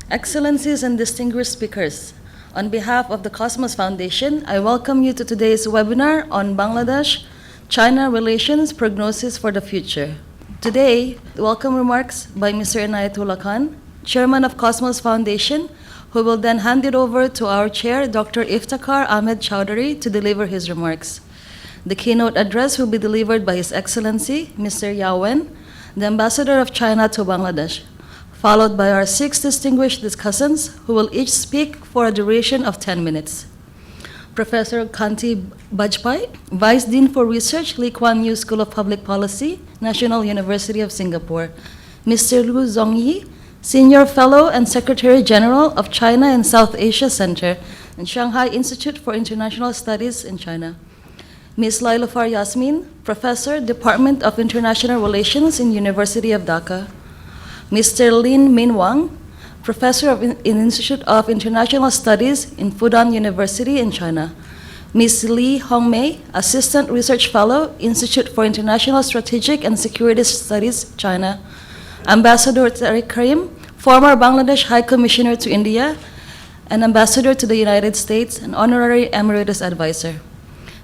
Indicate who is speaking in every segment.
Speaker 1: Excellencies and distinguished speakers, on behalf of the Cosmos Foundation, I welcome you to today's webinar on Bangladesh-China relations prognosis for the future. Today, welcome remarks by Mr. Inayatullah Khan, Chairman of Cosmos Foundation, who will then hand it over to our Chair, Dr. Iftikhar Ahmed Chowdhury, to deliver his remarks. The keynote address will be delivered by His Excellency, Mr. Yao Wen, the Ambassador of China to Bangladesh, followed by our 6 distinguished discussants who will each speak for a duration of 10 minutes. Professor Kanti Bajpai, Vice Dean for Research, Lee Kuan Yew School of Public Policy, National University of Singapore. Mr. Lu Zhongyi, Senior Fellow and Secretary General of China and South Asia Center and Shanghai Institute for International Studies in China. Ms. Lailofar Yasmin, Professor, Department of International Relations in University of Dhaka. Mr. Lin Min Wang, Professor in Institute of International Studies in Fudan University in China. Ms. Li Hongmei, Assistant Research Fellow, Institute for International Strategic and Security Studies, China. Ambassador Tariq Karim, former Bangladesh High Commissioner to India and Ambassador to the United States and Honorary Emeritus Advisor.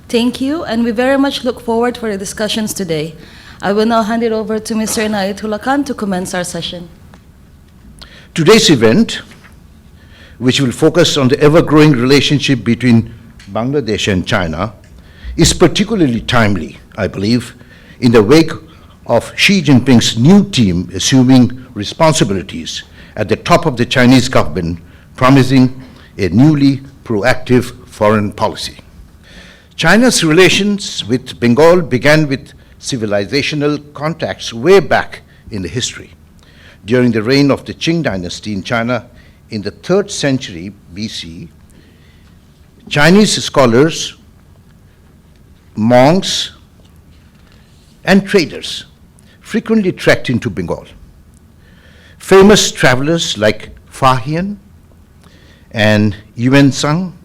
Speaker 1: Thank you, and we very much look forward for the discussions today. I will now hand it over to Mr. Inayatullah Khan to commence our session.
Speaker 2: Today's event, which will focus on the ever-growing relationship between Bangladesh and China, is particularly timely, I believe, in the wake of Xi Jinping's new team assuming responsibilities at the top of the Chinese government, promising a newly proactive foreign policy. China's relations with Bengal began with civilizational contacts way back in the history. During the reign of the Qing dynasty in China in the 3rd century BC, Chinese scholars, monks, and traders frequently trekked into Bengal. Famous travelers like Fa Hien and Yuan Sang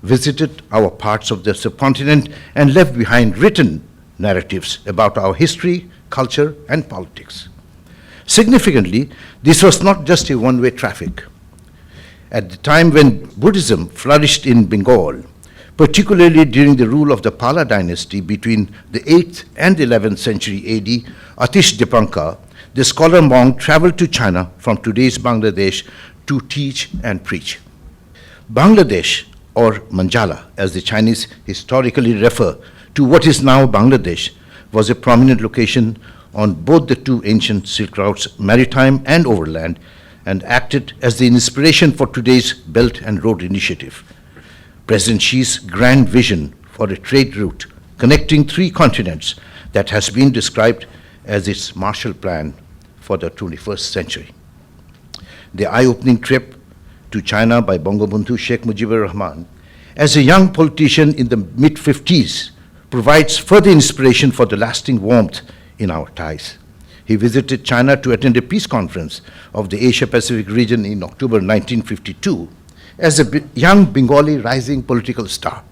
Speaker 2: visited our parts of the subcontinent and left behind written narratives about our history, culture, and politics. Significantly, this was not just a one-way traffic. At the time when Buddhism flourished in Bengal, particularly during the rule of the Pala dynasty between the 8th and 11th century AD, Atish Dipankar, the scholar monk, traveled to China from today's Bangladesh to teach and preach. Bangladesh, or Manjala, as the Chinese historically refer to what is now Bangladesh, was a prominent location on both the two ancient Silk routes, maritime and overland, and acted as the inspiration for today's Belt and Road Initiative, President Xi's grand vision for a trade route connecting 3 continents that has been described as its Marshall Plan for the 21st century. The eye-opening trip to China by Bangabandhu Sheikh Mujibur Rahman as a young politician in the mid-50s provides further inspiration for the lasting warmth in our ties. He visited China to attend a peace conference of the Asia-Pacific region in October 1952 as a young Bengali rising political star.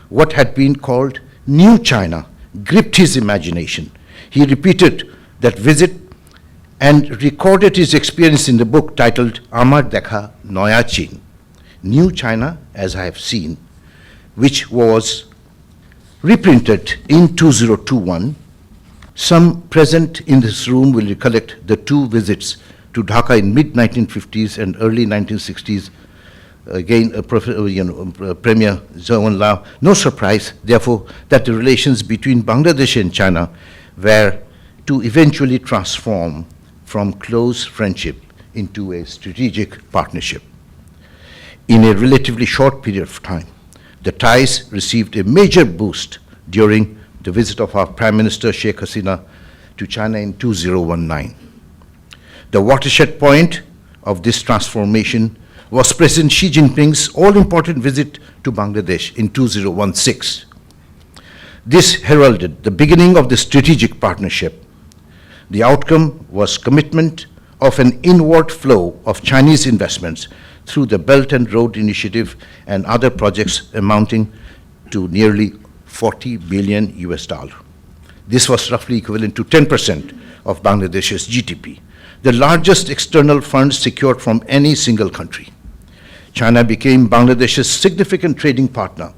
Speaker 2: What had been called New China gripped his imagination. He repeated that visit and recorded his experience in the book titled Amar Dekha Noya Chin, New China as I Have Seen, which was reprinted in 2021. Some present in this room will recollect the 2 visits to Dhaka in mid-1950s and early 1960s. Again, Premier Zhou Enlai. No surprise, therefore, that the relations between Bangladesh and China were to eventually transform from close friendship into a strategic partnership. In a relatively short period of time, the ties received a major boost during the visit of our Prime Minister Sheikh Hasina to China in 2019. The watershed point of this transformation was President Xi Jinping's all-important visit to Bangladesh in 2016. This heralded the beginning of the strategic partnership. The outcome was commitment of an inward flow of Chinese investments through the Belt and Road Initiative and other projects amounting to nearly $40 billion US. This was roughly equivalent to 10% of Bangladesh's GDP. the largest external funds secured from any single country. China became Bangladesh's significant trading partner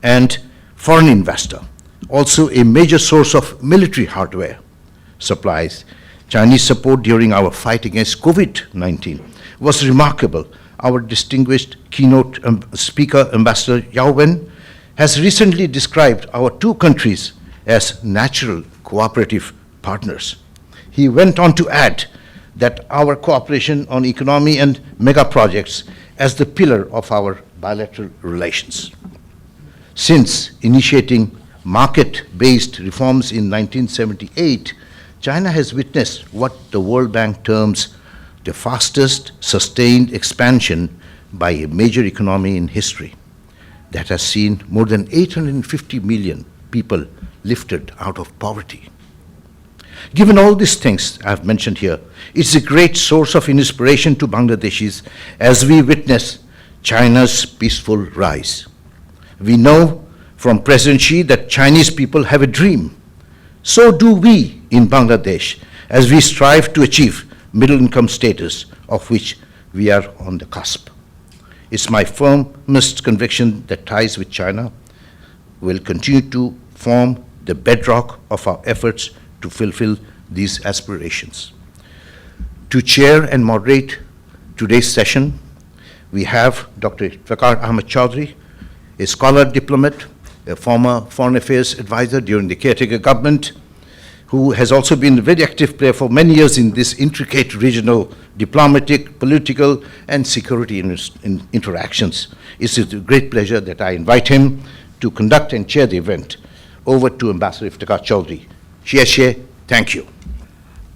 Speaker 2: and foreign investor, also a major source of military hardware supplies. Chinese support during our fight against COVID-19 was remarkable. Our distinguished keynote speaker, Ambassador Yao Wen, has recently described our two countries as natural cooperative partners. He went on to add that our cooperation on economy and mega projects as the pillar of our bilateral relations. Since initiating market-based reforms in 1978, China has witnessed what the World Bank terms the fastest sustained expansion by a major economy in history that has seen more than 850 million people lifted out of poverty. Given all these things I've mentioned here, it's a great source of inspiration to Bangladeshis as we witness China's peaceful rise. We know from President Xi that Chinese people have a dream. So do we in Bangladesh as we strive to achieve middle-income status, of which we are on the cusp. It's my firmest conviction that ties with China will continue to form the bedrock of our efforts to fulfill these aspirations. To chair and moderate today's session, we have Dr. Iftikhar Ahmed Chaudhry, a scholar diplomat, a former foreign affairs advisor during the caretaker government, who has also been a very active player for many years in this intricate regional diplomatic, political, and security interactions. It's a great pleasure that I invite him to conduct and chair the event. Over to Ambassador Iftikhar Chaudhry. Xie, thank you.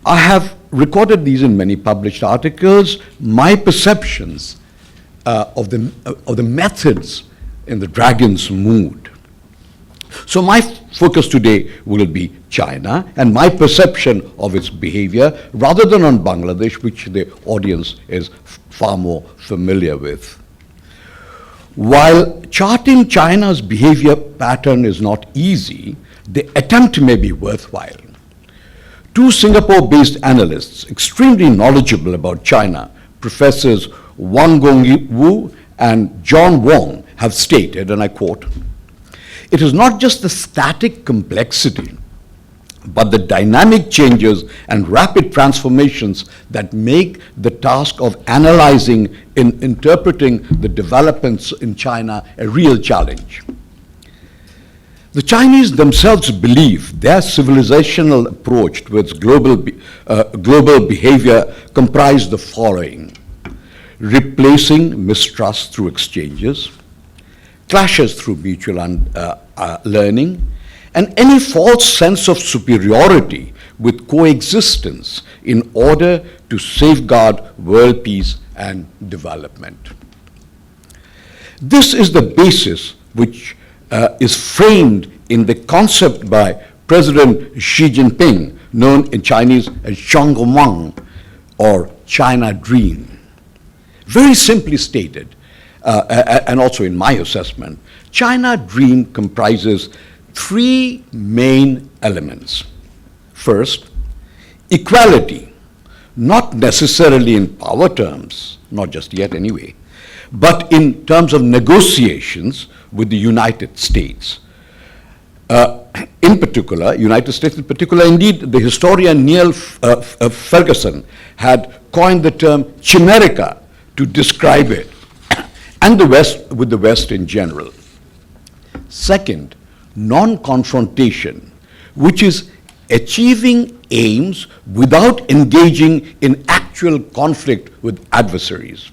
Speaker 3: I have recorded these in many published articles, my perceptions of the methods in the dragon's mood. So my focus today will be China and my perception of its behavior rather than on Bangladesh, which the audience is far more familiar with. While charting China's behavior pattern is not easy, the attempt may be worthwhile. Two Singapore-based analysts, extremely knowledgeable about China, Professors Wang Gong Wu and John Wong, have stated, and I quote, "It is not just the static complexity, but the dynamic changes and rapid transformations that make the task of analyzing and interpreting the developments in China a real challenge." The Chinese themselves believe their civilizational approach towards global behavior comprised the following: replacing mistrust through exchanges, clashes through mutual learning, and any false sense of superiority with coexistence in order to safeguard world peace and development. This is the basis which is framed in the concept by President Xi Jinping, known in Chinese as Zhongguomang, or China Dream. Very simply stated, and also in my assessment, China Dream comprises three main elements. First, equality, not necessarily in power terms, not just yet anyway, but in terms of negotiations with the United States. In particular, United States in particular, indeed, the historian Neil Ferguson had coined the term chimerica to describe it, and the West, with the West in general. Second, non-confrontation, which is achieving aims without engaging in actual conflict with adversaries.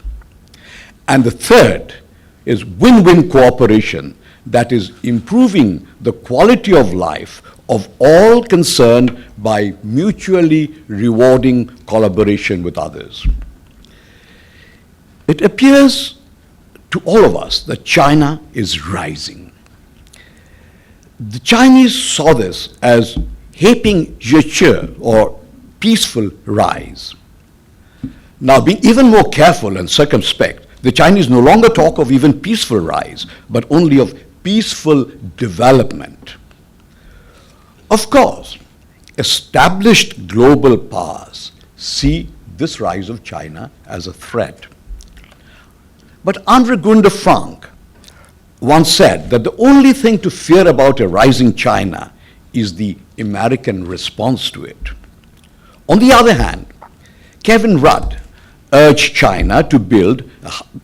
Speaker 3: And the third is win-win cooperation, that is improving the quality of life of all concerned by mutually rewarding collaboration with others. It appears to all of us that China is rising. The Chinese saw this as Heping Zheche, or peaceful rise. Now, being even more careful and circumspect, the Chinese no longer talk of even peaceful rise, but only of peaceful development. Of course, established global powers see this rise of China as a threat. But Andre Gunder Frank once said that the only thing to fear about a rising China is the American response to it. On the other hand, Kevin Rudd urged China to build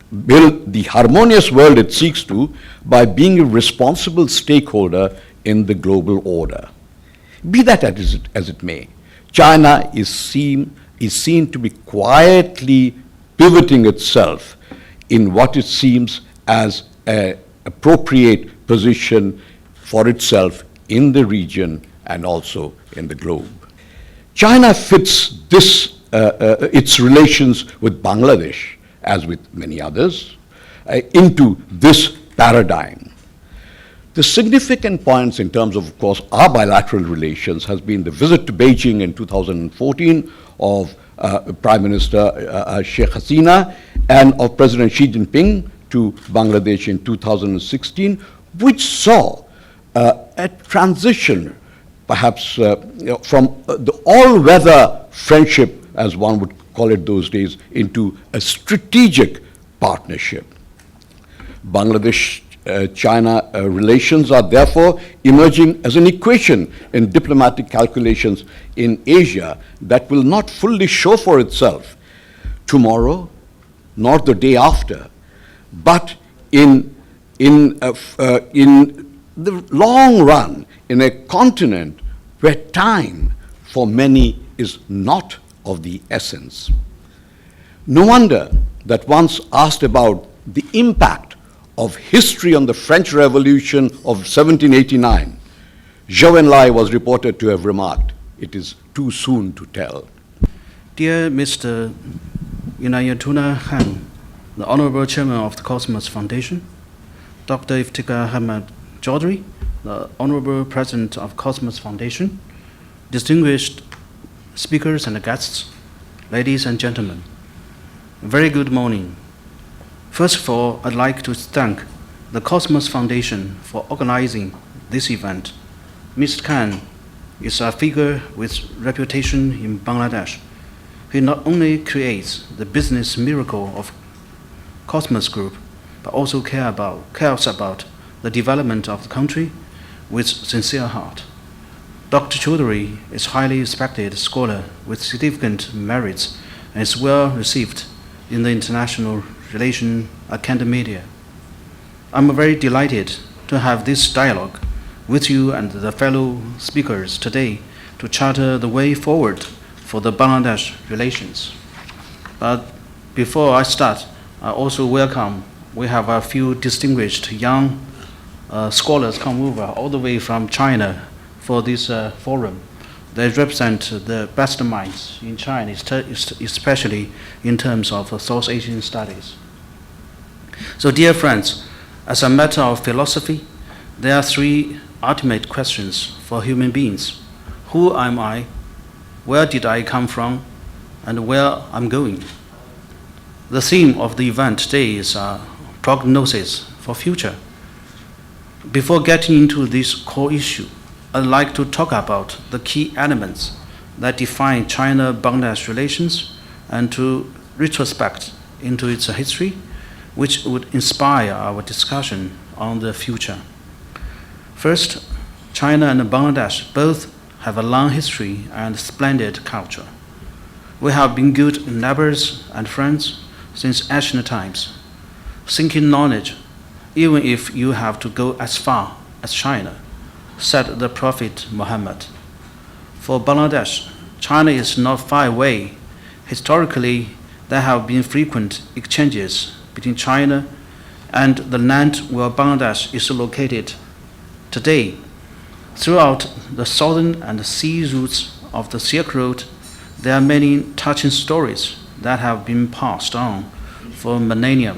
Speaker 3: the harmonious world it seeks to by being a responsible stakeholder in the global order. Be that as it may, China is seen to be quietly pivoting itself in what it seems as an appropriate position for itself in the region and also in the globe. China fits its relations with Bangladesh, as with many others, into this paradigm. The significant points in terms of course, our bilateral relations has been the visit to Beijing in 2014 of Prime Minister Sheikh Hasina and of President Xi Jinping to Bangladesh in 2016, which saw a transition, perhaps from the all-weather friendship, as one would call it those days, into a strategic partnership. Bangladesh-China relations are therefore emerging as an equation in diplomatic calculations in Asia that will not fully show for itself tomorrow, nor the day after, but in the long run, in a continent where time for many is not of the essence. No wonder that once asked about the impact of history on the French Revolution of 1789, Zhou Enlai was reported to have remarked, "It is too soon to tell."
Speaker 4: Dear Mr. Inayatullah Khan, the Honorable Chairman of the Cosmos Foundation, Dr. Iftikhar Ahmed Chaudhry, the Honorable President of Cosmos Foundation, distinguished speakers and guests, ladies and gentlemen, very good morning. First of all, I'd like to thank the Cosmos Foundation for organizing this event. Mr. Khan is a figure with reputation in Bangladesh. He not only creates the business miracle of Cosmos Group, but also cares about the development of the country with sincere heart. Dr. Chaudhry is a highly respected scholar with significant merits and is well received in the international relation academia. I'm very delighted to have this dialogue with you and the fellow speakers today to charter the way forward for the Bangladesh relations. But before I start, I also welcome, we have a few distinguished young scholars come over all the way from China for this forum. They represent the best minds in China, especially in terms of South Asian studies. So dear friends, as a matter of philosophy, there are three ultimate questions for human beings. Who am I? Where did I come from? And where I'm going? The theme of the event today is prognosis for future. Before getting into this core issue, I'd like to talk about the key elements that define China-Bangladesh relations and to retrospect into its history, which would inspire our discussion on the future. First, China and Bangladesh both have a long history and splendid culture. We have been good neighbors and friends since ancient times, seeking knowledge, even if you have to go as far as China, said the Prophet Muhammad. For Bangladesh, China is not far away. Historically, there have been frequent exchanges between China and the land where Bangladesh is located today. Throughout the southern and sea routes of the Silk Road, there are many touching stories that have been passed on for millennia.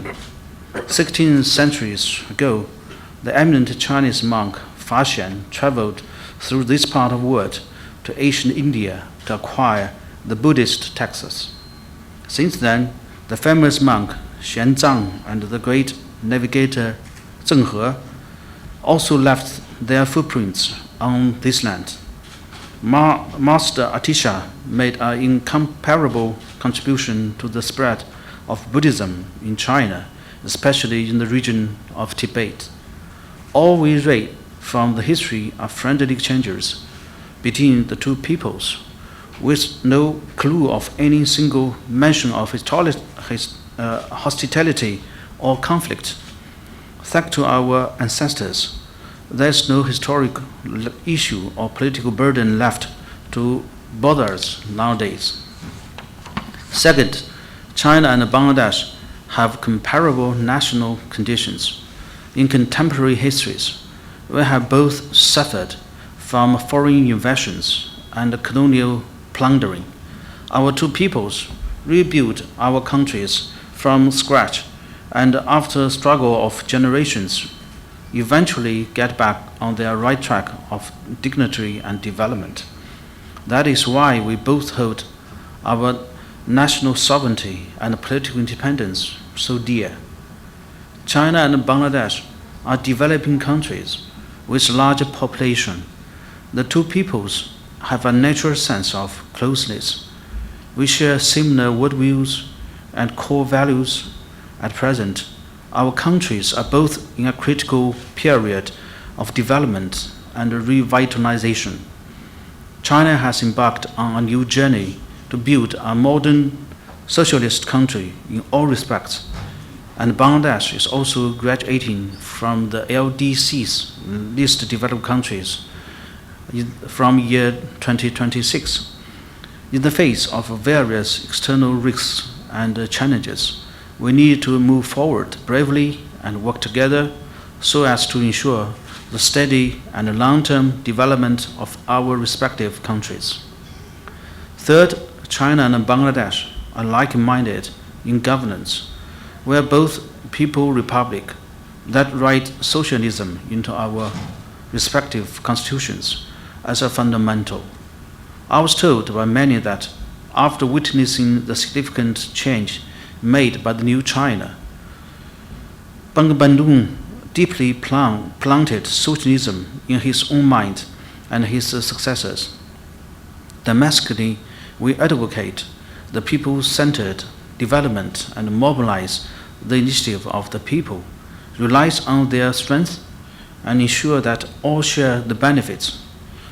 Speaker 4: 16 centuries ago, the eminent Chinese monk Fa Xian traveled through this part of the world to ancient India to acquire the Buddhist texts. Since then, the famous monk Xuanzang and the great navigator Zheng He also left their footprints on this land. Master Atisha made an incomparable contribution to the spread of Buddhism in China, especially in the region of Tibet. All we read from the history are friendly exchanges between the two peoples, with no clue of any single mention of hostility or conflict. Thanks to our ancestors, there is no historic issue or political burden left to bother us nowadays. Second, China and Bangladesh have comparable national conditions. In contemporary histories, we have both suffered from foreign invasions and colonial plundering. Our two peoples rebuilt our countries from scratch, and after a struggle of generations, eventually get back on their right track of dignity and development. That is why we both hold our national sovereignty and political independence so dear. China and Bangladesh are developing countries with larger population. The two peoples have a natural sense of closeness. We share similar worldviews and core values. At present, our countries are both in a critical period of development and revitalization. China has embarked on a new journey to build a modern socialist country in all respects, and Bangladesh is also graduating from the LDC's least developed countries from year 2026. In the face of various external risks and challenges, we need to move forward bravely and work together so as to ensure the steady and long-term development of our respective countries. Third, China and Bangladesh are like-minded in governance. We are both people republic that write socialism into our respective constitutions as a fundamental. I was told by many that after witnessing the significant change made by the new China, Bandung deeply planted socialism in his own mind and his successors. Domestically, we advocate the people-centered development and mobilize the initiative of the people, relies on their strength, and ensure that all share the benefits.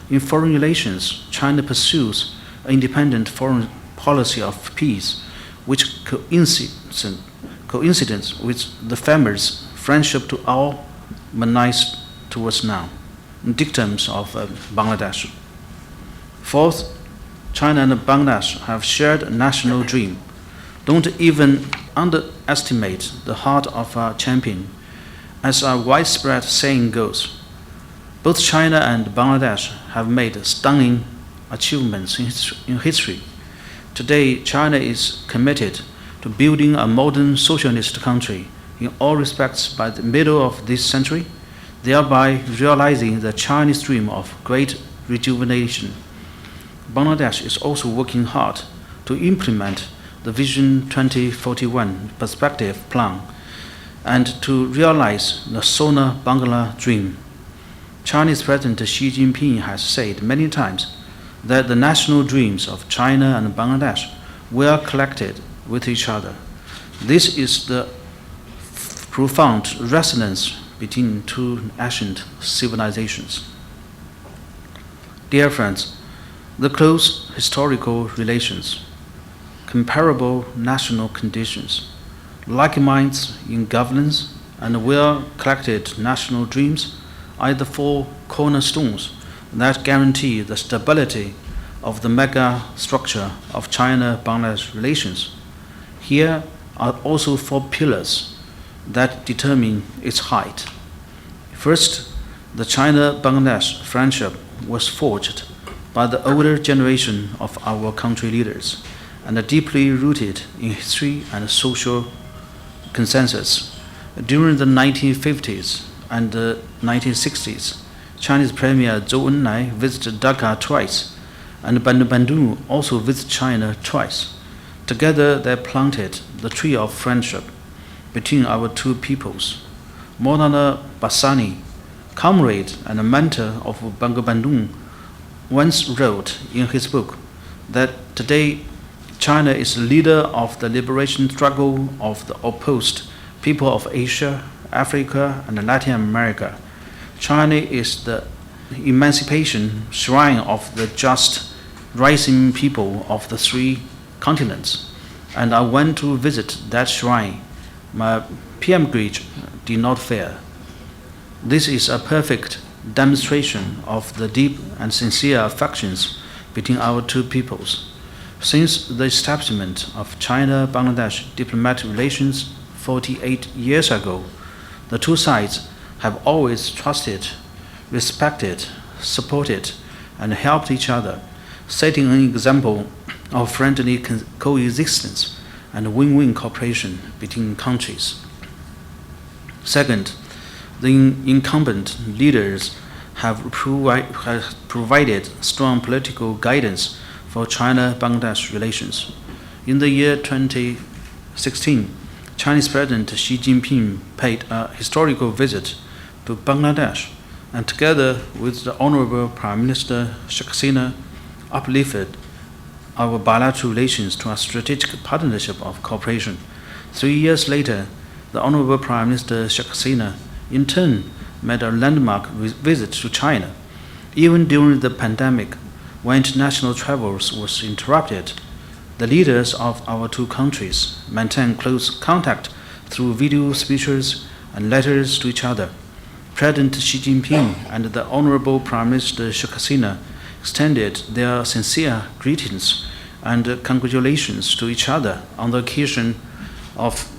Speaker 4: In foreign relations, China pursues an independent foreign policy of peace, which coincides with the famous friendship to all nice towards now, dictums of Bangladesh. Fourth, China and Bangladesh have shared a national dream. Don't even underestimate the heart of a champion. As a widespread saying goes, both China and Bangladesh have made stunning achievements in history. Today, China is committed to building a modern socialist country in all respects by the middle of this century, thereby realizing the Chinese dream of great rejuvenation. Bangladesh is also working hard to implement the Vision 2041 perspective plan and to realize the Sona Bangla dream. Chinese President Xi Jinping has said many times that the national dreams of China and Bangladesh were collected with each other. This is the profound resonance between two ancient civilizations. Dear friends, the close historical relations, comparable national conditions, like minds in governance, and well-collected national dreams are the four cornerstones that guarantee the stability of the mega structure of China-Bangladesh relations. Here are also four pillars that determine its height. First, the China-Bangladesh friendship was forged by the older generation of our country leaders and are deeply rooted in history and social consensus. During the 1950s and the 1960s, Chinese Premier Zhou Enlai visited Dhaka twice, and Bandung also visited China twice. Together, they planted the tree of friendship between our two peoples. Maulana Basani, comrade and mentor of Bandung, once wrote in his book that today China is the leader of the liberation struggle of the opposed people of Asia, Africa, and Latin America. China is the emancipation shrine of the just rising people of the three continents. And I went to visit that shrine. My pilgrimage did not fail. This is a perfect demonstration of the deep and sincere affections between our two peoples. Since the establishment of China-Bangladesh diplomatic relations 48 years ago, the two sides have always trusted, respected, supported, and helped each other, setting an example of friendly coexistence and win-win cooperation between countries. Second, the incumbent leaders have provided strong political guidance for China-Bangladesh relations. In the year 2016, Chinese President Xi Jinping paid a historical visit to Bangladesh, and together with the Honorable Prime Minister Sheikh Hasina, uplifted our bilateral relations to a strategic partnership of cooperation. 3 years later, the Honorable Prime Minister Sheikh Hasina in turn made a landmark visit to China. Even during the pandemic, when international travels was interrupted, the leaders of our two countries maintained close contact through video speeches and letters to each other. President Xi Jinping and the Honorable Prime Minister Sheikh Hasina extended their sincere greetings and congratulations to each other on the occasion of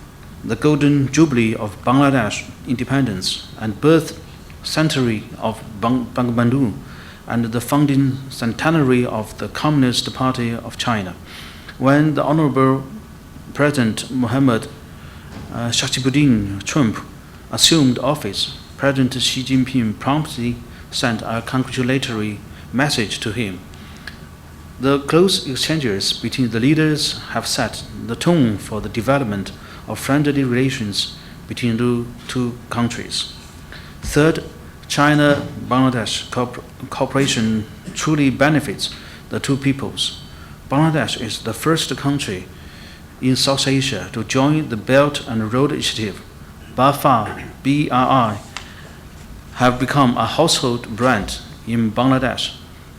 Speaker 4: the Golden Jubilee of Bangladesh independence and birth centenary of Bangabandhu and the founding centenary of the Communist Party of China. When the Honorable President Mohammed Shachibuddin Trump assumed office, President Xi Jinping promptly sent a congratulatory message to him. The close exchanges between the leaders have set the tone for the development of friendly relations between the two countries. Third, China-Bangladesh cooperation truly benefits the two peoples. Bangladesh is the first country in South Asia to join the Belt and Road Initiative. BRI have become a household brand in Bangladesh.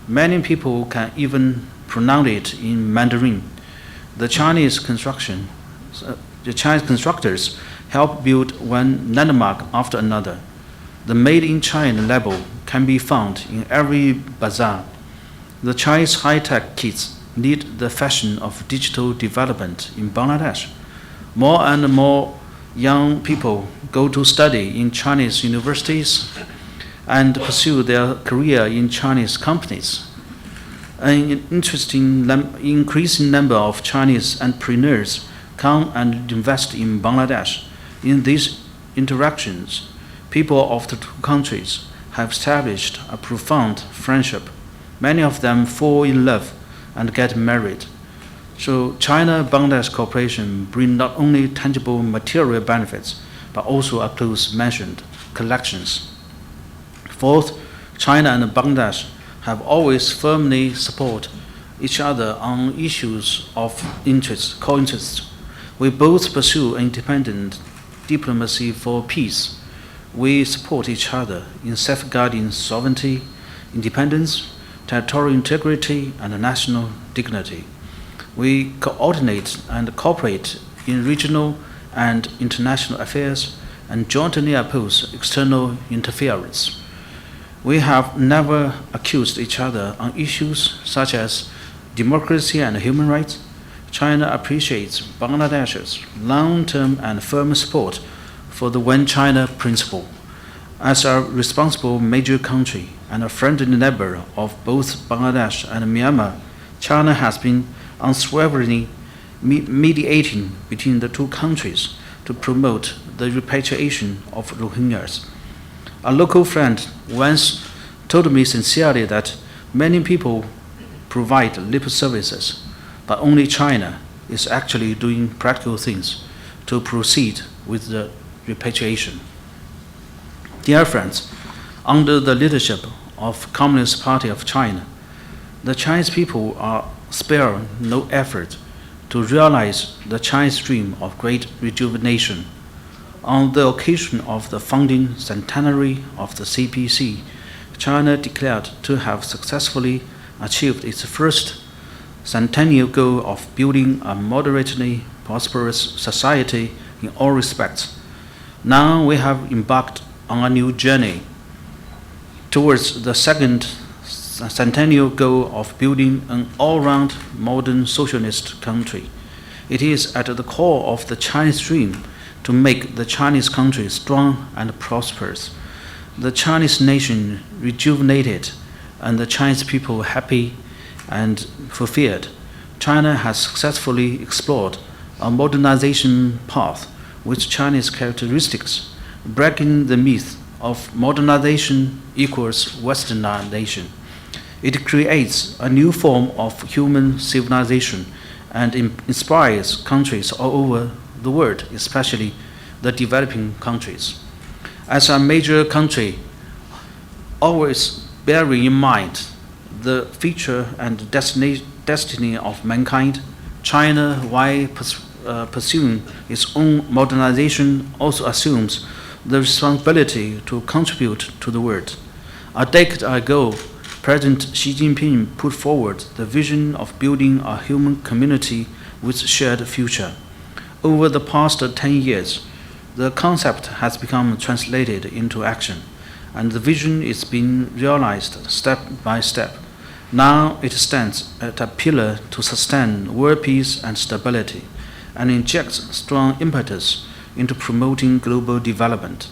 Speaker 4: Many people can even pronounce it in Mandarin. The Chinese constructors help build one landmark after another. The Made in China label can be found in every bazaar. The Chinese high-tech kids lead the fashion of digital development in Bangladesh. More and more young people go to study in Chinese universities and pursue their career in Chinese companies. An increasing number of Chinese entrepreneurs come and invest in Bangladesh. In these interactions, people of the two countries have established a profound friendship. Many of them fall in love and get married. So China-Bangladesh cooperation brings not only tangible material benefits, but also a close mentioned collections. Fourth, China and Bangladesh have always firmly supported each other on issues of co-interest. We both pursue independent diplomacy for peace. We support each other in safeguarding sovereignty, independence, territorial integrity, and national dignity. We coordinate and cooperate in regional and international affairs and jointly oppose external interference. We have never accused each other on issues such as democracy and human rights. China appreciates Bangladesh's long-term and firm support for the One China principle. As a responsible major country and a friendly neighbor of both Bangladesh and Myanmar, China has been unswervingly mediating between the two countries to promote the repatriation of Rohingyas. A local friend once told me sincerely that many people provide lip services, but only China is actually doing practical things to proceed with the repatriation. Dear friends, under the leadership of Communist Party of China, the Chinese people are spare no effort to realize the Chinese dream of great rejuvenation. On the occasion of the founding centenary of the CPC, China declared to have successfully achieved its first centennial goal of building a moderately prosperous society in all respects. Now we have embarked on a new journey towards the second centennial goal of building an all-round modern socialist country. It is at the core of the Chinese dream to make the Chinese country strong and prosperous, the Chinese nation rejuvenated, and the Chinese people happy and fulfilled. China has successfully explored a modernization path with Chinese characteristics, breaking the myth of modernization equals westernization. It creates a new form of human civilization and inspires countries all over the world, especially the developing countries. As a major country, always bearing in mind the future and destiny of mankind, China, while pursuing its own modernization, also assumes the responsibility to contribute to the world. A decade ago, President Xi Jinping put forward the vision of building a human community with shared future. Over the past 10 years, the concept has become translated into action, and the vision is being realized step by step. Now it stands as a pillar to sustain world peace and stability, and injects strong impetus into promoting global development.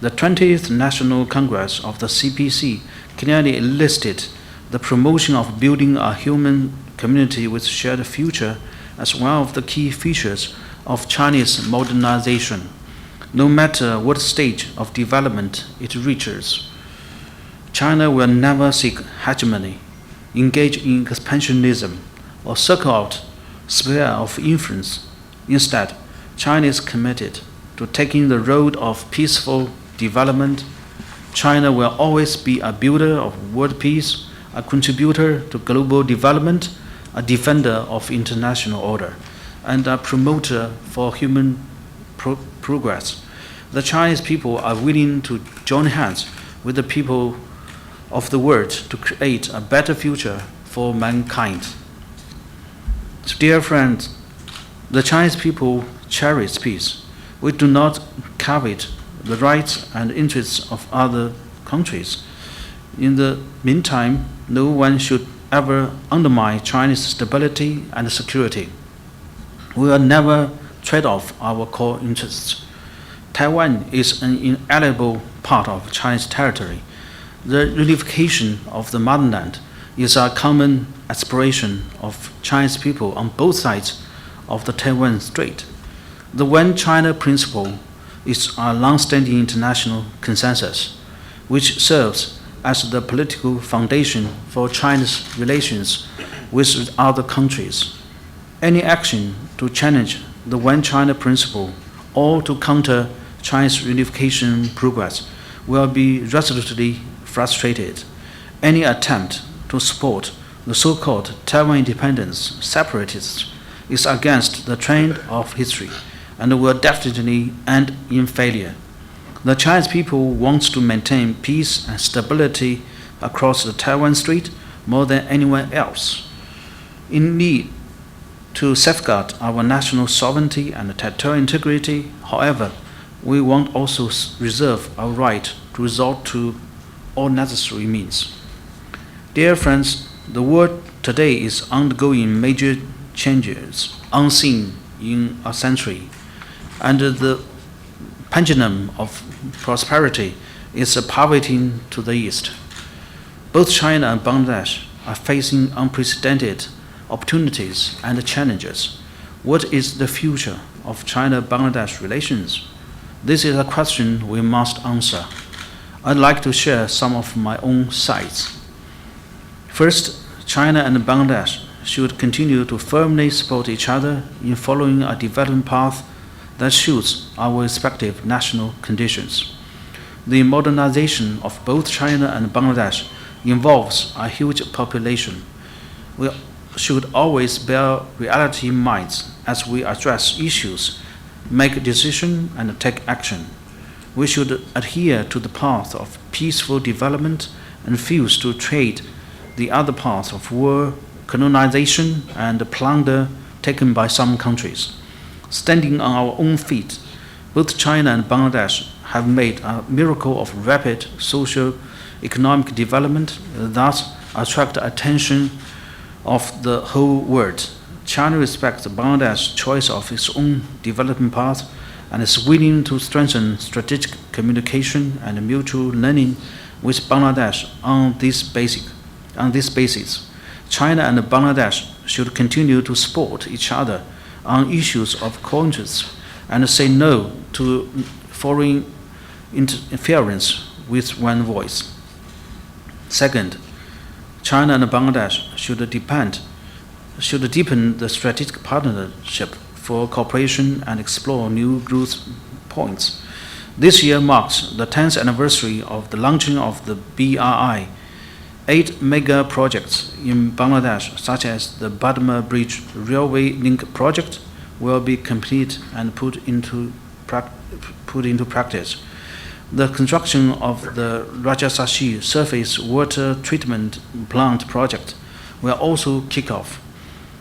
Speaker 4: The 20th National Congress of the CPC clearly listed the promotion of building a human community with shared future as one of the key features of Chinese modernization. No matter what stage of development it reaches, China will never seek hegemony, engage in expansionism, or seek out sphere of influence. Instead, China is committed to taking the road of peaceful development. China will always be a builder of world peace, a contributor to global development, a defender of international order, and a promoter for human progress. The Chinese people are willing to join hands with the people of the world to create a better future for mankind. Dear friends, the Chinese people cherish peace. We do not covet the rights and interests of other countries. In the meantime, no one should ever undermine Chinese stability and security. We will never trade off our core interests. Taiwan is an inalienable part of Chinese territory. The reunification of the motherland is a common aspiration of Chinese people on both sides of the Taiwan Strait. The One China principle is a long-standing international consensus, which serves as the political foundation for China's relations with other countries. Any action to challenge the One China principle or to counter China's reunification progress will be resolutely frustrated. Any attempt to support the so-called Taiwan independence separatists is against the trend of history and will definitely end in failure. The Chinese people want to maintain peace and stability across the Taiwan Strait more than anyone else. In need to safeguard our national sovereignty and territorial integrity, however, we want also reserve our right to resort to all necessary means. Dear friends, the world today is undergoing major changes unseen in a century, and the pendulum of prosperity is pivoting to the east. Both China and Bangladesh are facing unprecedented opportunities and challenges. What is the future of China-Bangladesh relations? This is a question we must answer. I'd like to share some of my own sights. First, China and Bangladesh should continue to firmly support each other in following a development path that suits our respective national conditions. The modernization of both China and Bangladesh involves a huge population. We should always bear reality in mind as we address issues, make decisions, and take action. We should adhere to the path of peaceful development and refuse to trade the other path of war, colonization, and plunder taken by some countries. Standing on our own feet, both China and Bangladesh have made a miracle of rapid socio-economic development that attract the attention of the whole world. China respects Bangladesh's choice of its own development path and is willing to strengthen strategic communication and mutual learning with Bangladesh on this basis. China and Bangladesh should continue to support each other on issues of conscience and say no to foreign interference with one voice. Second, China and Bangladesh should deepen the strategic partnership for cooperation and explore new growth points. This year marks the 10th anniversary of the launching of the BRI. 8 mega projects in Bangladesh, such as the Badma Bridge Railway Link project, will be completed and put into practice. The construction of the Rajashahi surface water treatment plant project will also kick off,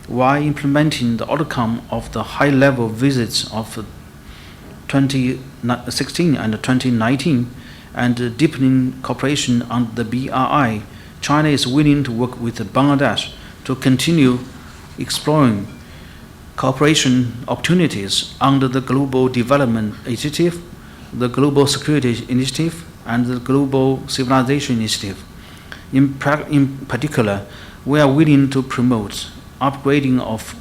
Speaker 4: while implementing the outcome of the high-level visits of 2016 and 2019 and deepening cooperation on the BRI. China is willing to work with Bangladesh to continue exploring cooperation opportunities under the Global Development Initiative, the Global Security Initiative, and the Global Civilization Initiative. In particular, we are willing to promote upgrading of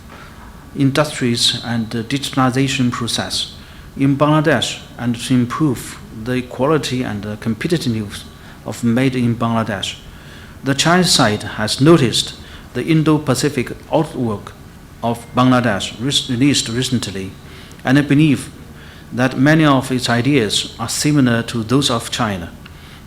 Speaker 4: industries and the digitalization process in Bangladesh and to improve the quality and the competitiveness of Made in Bangladesh. The Chinese side has noticed the Indo-Pacific outlook of Bangladesh released recently, and I believe that many of its ideas are similar to those of China.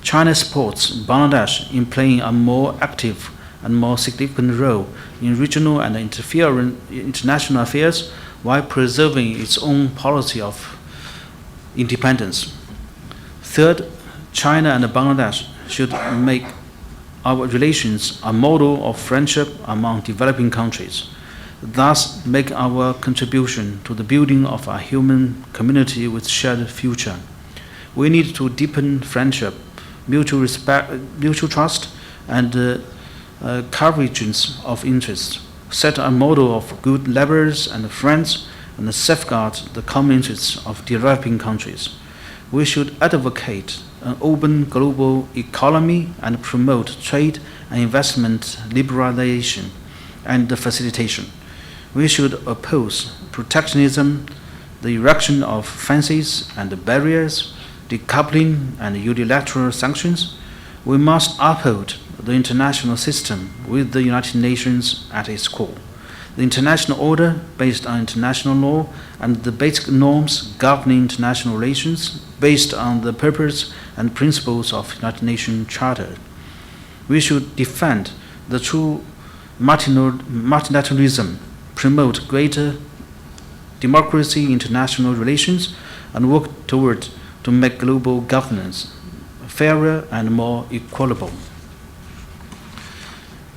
Speaker 4: China supports Bangladesh in playing a more active and more significant role in regional and international affairs while preserving its own policy of independence. Third, China and Bangladesh should make our relations a model of friendship among developing countries, thus make our contribution to the building of a human community with shared future. We need to deepen friendship, mutual respect, mutual trust, and convergence of interests, set a model of good neighbors and friends, and safeguard the common interests of developing countries. We should advocate an open global economy and promote trade and investment liberalization and facilitation. We should oppose protectionism, the erection of fences and barriers, decoupling and unilateral sanctions. We must uphold the international system with the United Nations at its core. The international order based on international law and the basic norms governing international relations based on the purpose and principles of United Nations Charter. We should defend the true multilateralism, promote greater democracy in international relations, and work toward to make global governance fairer and more equitable.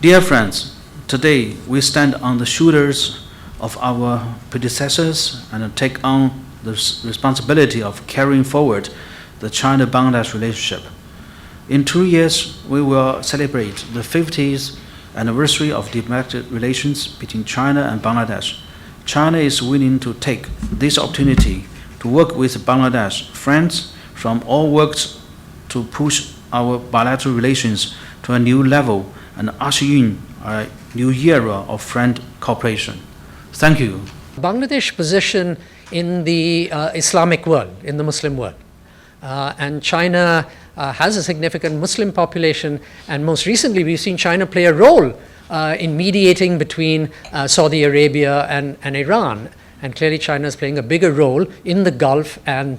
Speaker 4: Dear friends, today we stand on the shoulders of our predecessors and take on the responsibility of carrying forward the China-Bangladesh relationship. In 2 years, we will celebrate the 50th anniversary of diplomatic relations between China and Bangladesh. China is willing to take this opportunity to work with Bangladesh friends from all walks to push our bilateral relations to a new level and usher in a new era of friend cooperation. Thank you.
Speaker 5: Bangladesh position in the Islamic world, in the Muslim world. And China has a significant Muslim population, and most recently we've seen China play a role in mediating between Saudi Arabia and Iran. And clearly China is playing a bigger role in the Gulf and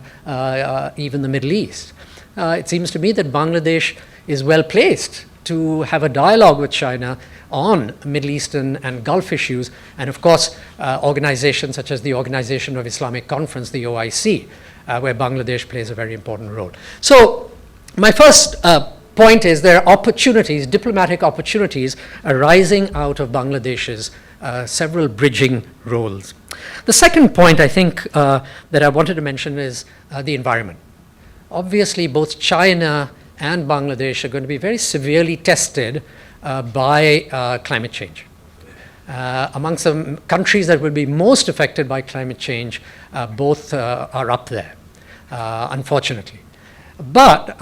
Speaker 5: even the Middle East. It seems to me that Bangladesh is well placed to have a dialogue with China on Middle Eastern and Gulf issues, and of course, organizations such as the Organization of Islamic Conference, the OIC, where Bangladesh plays a very important role. So, my first point is there are opportunities, diplomatic opportunities, arising out of Bangladesh's several bridging roles. The second point I think that I wanted to mention is the environment. Obviously, both China and Bangladesh are going to be very severely tested by climate change. Amongst the countries that will be most affected by climate change, both are up there, unfortunately. But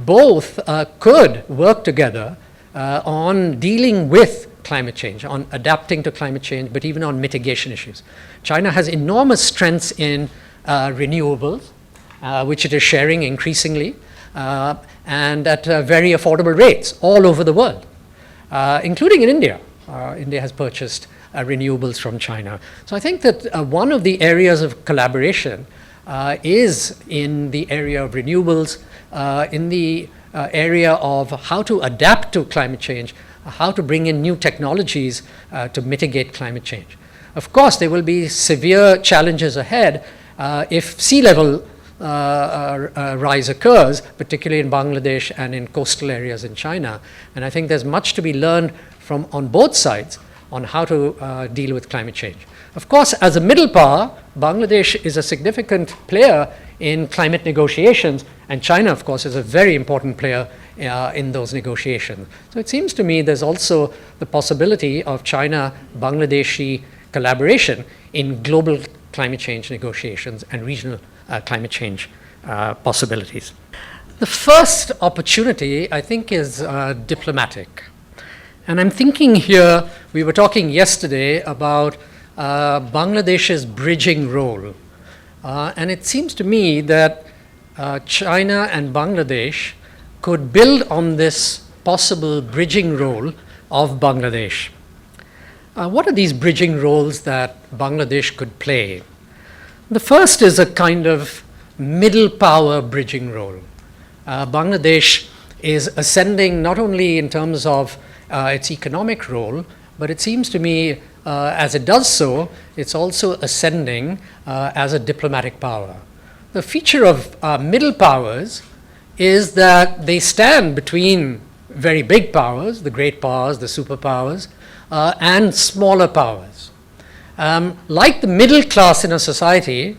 Speaker 5: both could work together on dealing with climate change, on adapting to climate change, but even on mitigation issues. China has enormous strengths in renewables, which it is sharing increasingly, and at very affordable rates all over the world, including in India. India has purchased renewables from China. So I think that one of the areas of collaboration is in the area of renewables, in the area of how to adapt to climate change, how to bring in new technologies to mitigate climate change. Of course, there will be severe challenges ahead if sea level rise occurs, particularly in Bangladesh and in coastal areas in China. And I think there's much to be learned from on both sides on how to deal with climate change. Of course, as a middle power, Bangladesh is a significant player in climate negotiations, and China, of course, is a very important player in those negotiations. So it seems to me there's also the possibility of China-Bangladeshi collaboration in global climate change negotiations and regional climate change possibilities. The first opportunity, I think, is diplomatic. And I'm thinking here, we were talking yesterday about Bangladesh's bridging role. And it seems to me that China and Bangladesh could build on this possible bridging role of Bangladesh. What are these bridging roles that Bangladesh could play? The first is a kind of middle power bridging role. Bangladesh is ascending not only in terms of its economic role, but it seems to me as it does so, it's also ascending as a diplomatic power. The feature of middle powers is that they stand between very big powers, the great powers, the superpowers, and smaller powers. Like the middle class in a society,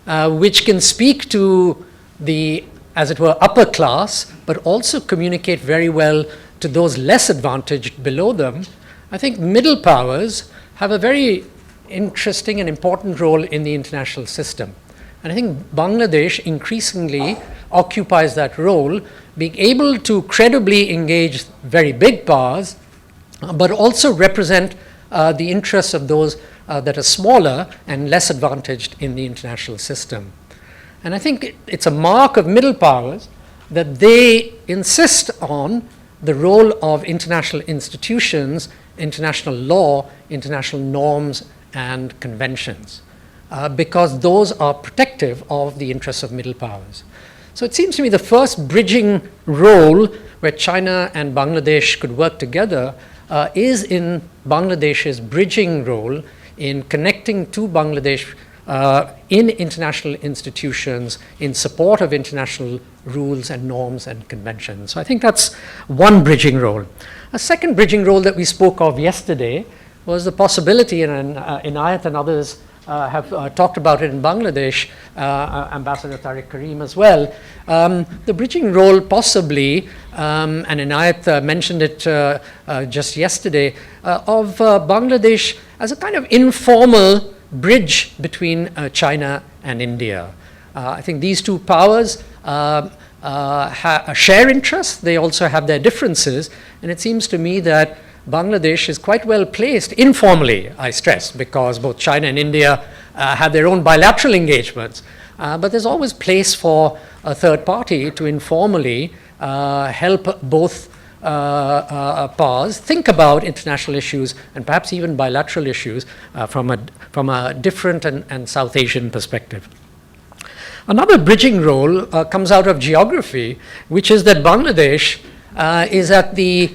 Speaker 5: which can speak to the, as it were, upper class, but also communicate very well to those less advantaged below them, I think middle powers have a very interesting and important role in the international system. And I think Bangladesh increasingly occupies that role, being able to credibly engage very big powers, but also represent the interests of those that are smaller and less advantaged in the international system. And I think it's a mark of middle powers that they insist on the role of international institutions, international law, international norms, and conventions, because those are protective of the interests of middle powers. So it seems to me the first bridging role where China and Bangladesh could work together is in Bangladesh's bridging role in connecting to Bangladesh in international institutions in support of international rules and norms and conventions. So I think that's one bridging role. A second bridging role that we spoke of yesterday was the possibility, and Inayat and others have talked about it in Bangladesh, Ambassador Tariq Karim as well, the bridging role possibly, and Inayat mentioned it just yesterday, of Bangladesh as a kind of informal bridge between China and India. I think these two powers share interests, they also have their differences, and it seems to me that Bangladesh is quite well placed, informally, I stress, because both China and India have their own bilateral engagements, but there's always place for a third party to informally help both powers think about international issues and perhaps even bilateral issues from a different and South Asian perspective. Another bridging role comes out of geography, which is that Bangladesh is at the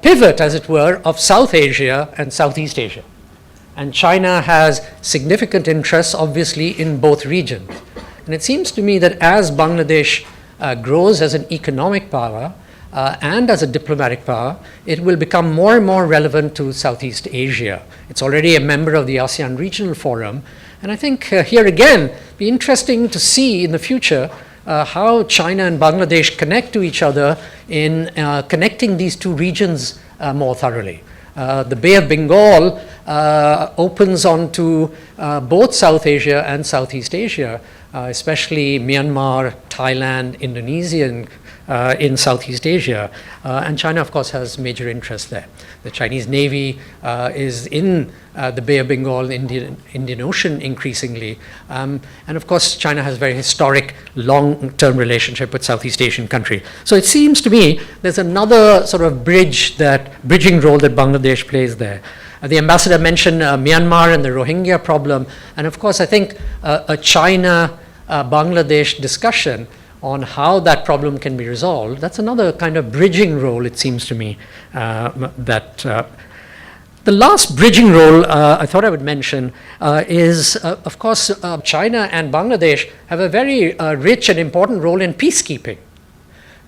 Speaker 5: pivot, as it were, of South Asia and Southeast Asia. And China has significant interests, obviously, in both regions. And it seems to me that as Bangladesh grows as an economic power and as a diplomatic power, it will become more and more relevant to Southeast Asia. It's already a member of the ASEAN Regional Forum. And I think here again, be interesting to see in the future how China and Bangladesh connect to each other in connecting these two regions more thoroughly. The Bay of Bengal opens onto both South Asia and Southeast Asia, especially Myanmar, Thailand, Indonesia, in Southeast Asia. And China, of course, has major interest there. The Chinese Navy is in the Bay of Bengal, Indian Ocean increasingly. And of course, China has a very historic, long-term relationship with Southeast Asian country. So it seems to me there's another sort of bridging role that Bangladesh plays there. The ambassador mentioned Myanmar and the Rohingya problem. And of course, I think a China-Bangladesh discussion on how that problem can be resolved, that's another kind of bridging role, it seems to me, the last bridging role I thought I would mention is, of course, China and Bangladesh have a very rich and important role in peacekeeping.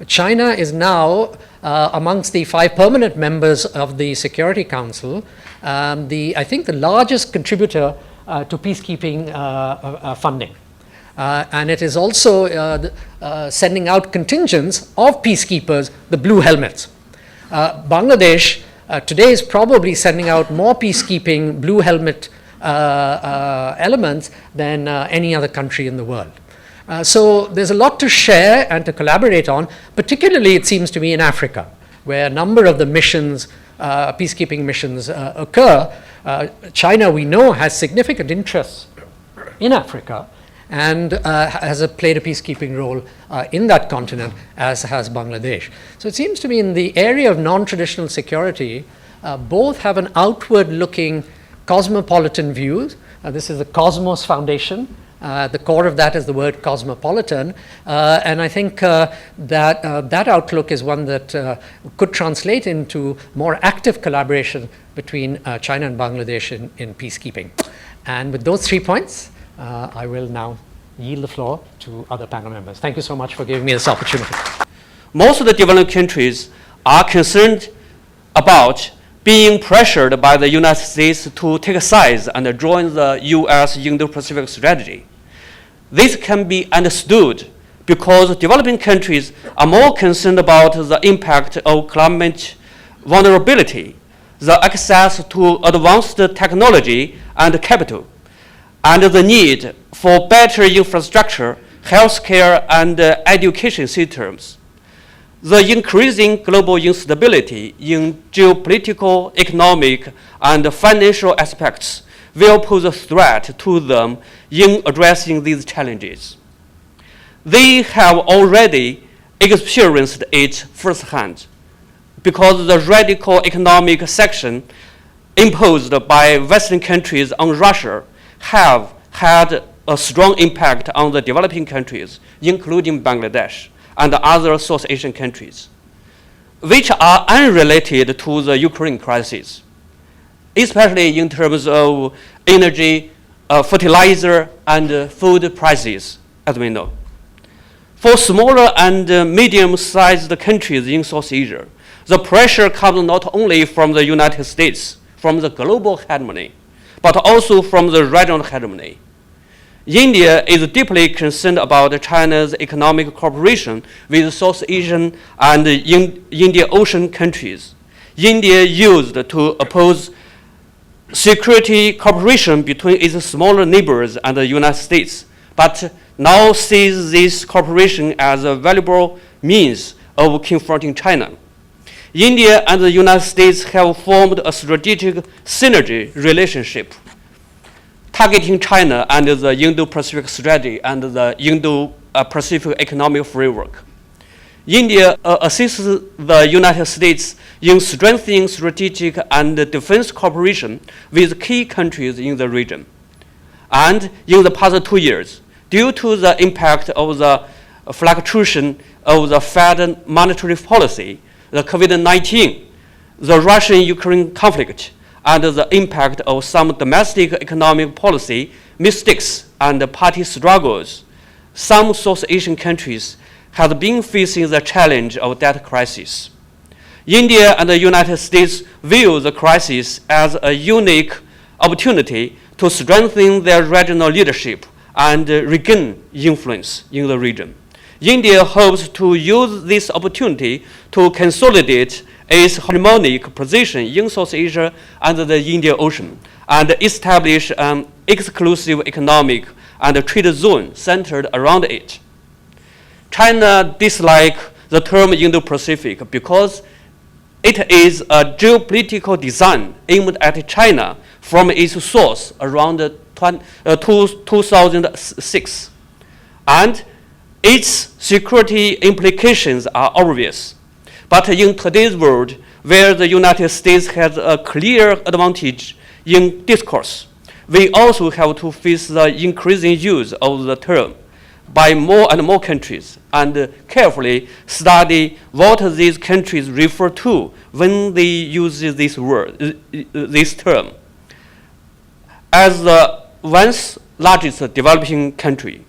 Speaker 5: China is now amongst the 5 permanent members of the Security Council, I think the largest contributor to peacekeeping funding. And it is also sending out contingents of peacekeepers, the blue helmets. Bangladesh today is probably sending out more peacekeeping blue helmet elements than any other country in the world. So there's a lot to share and to collaborate on, particularly it seems to me in Africa, where a number of the missions, peacekeeping missions occur. China, we know, has significant interests in Africa and has played a peacekeeping role in that continent, as has Bangladesh. So it seems to me in the area of non-traditional security, both have an outward-looking cosmopolitan view. This is the Cosmos Foundation. The core of that is the word cosmopolitan. And I think that outlook is one that could translate into more active collaboration between China and Bangladesh in peacekeeping. And with those 3 points, I will now yield the floor to other panel members. Thank you so much for giving me this opportunity.
Speaker 6: Most of the developed countries are concerned about being pressured by the United States to take sides and join the U.S. Indo-Pacific strategy. This can be understood because developing countries are more concerned about the impact of climate vulnerability, the access to advanced technology and capital, and the need for better infrastructure, healthcare, and education systems. The increasing global instability in geopolitical, economic, and financial aspects will pose a threat to them in addressing these challenges. They have already experienced it firsthand because the radical economic sanction imposed by Western countries on Russia have had a strong impact on the developing countries, including Bangladesh and other South Asian countries, which are unrelated to the Ukraine crisis, especially in terms of energy, fertilizer, and food prices, as we know. For smaller and medium-sized countries in South Asia, the pressure comes not only from the United States, from the global hegemony, but also from the regional hegemony. India is deeply concerned about China's economic cooperation with South Asian and Indian Ocean countries. India used to oppose security cooperation between its smaller neighbors and the United States, but now sees this cooperation as a valuable means of confronting China. India and the United States have formed a strategic synergy relationship targeting China under the Indo-Pacific strategy and the Indo-Pacific economic framework. India assists the United States in strengthening strategic and defense cooperation with key countries in the region. And in the past 2 years, due to the impact of the fluctuation of the Fed monetary policy, the COVID-19, the Russian-Ukraine conflict, and the impact of some domestic economic policy mistakes and party struggles, some South Asian countries have been facing the challenge of debt crisis. India and the United States view the crisis as a unique opportunity to strengthen their regional leadership and regain influence in the region. India hopes to use this opportunity to consolidate its harmonic position in South Asia and the Indian Ocean and establish an exclusive economic and trade zone centered around it. China dislikes the term Indo-Pacific because it is a geopolitical design aimed at China from its source around 2006. And its security implications are obvious. But in today's world, where the United States has a clear advantage in discourse, we also have to face the increasing use of the term by more and more countries and carefully study what these countries refer to when they use this word, this term. As the once largest developing country,